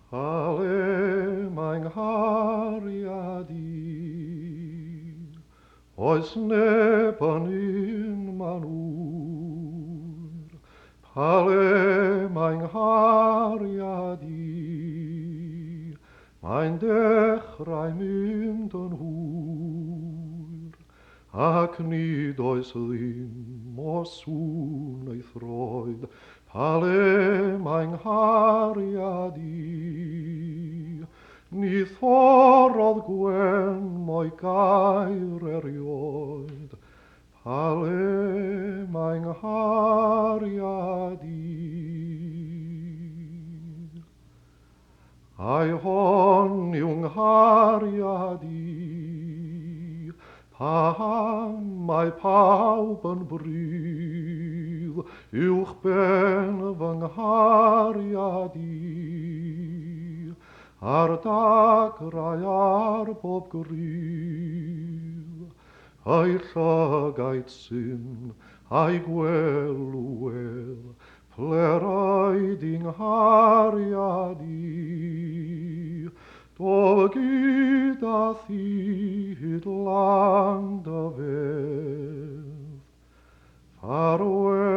Ale mein Hariadi, oes nepan in manur. Ale mein Hariadi, mein dechrau mynd yn hwyr, ac nid oes ddim o sŵn ei throed, pale mein Hariadi. Ni thorodd gwen mo'i gair erioed, pale mein Hariadi. Ai hon yw'n nghariad pam mae pawb yn brydd, uwch ben fy nghariad ar dagrau ar bob gryf. Ai llygaid syn, ai gwelwyr, pleraid i'n nghariad do gyda thi hyd lang dy fedd. Farewell.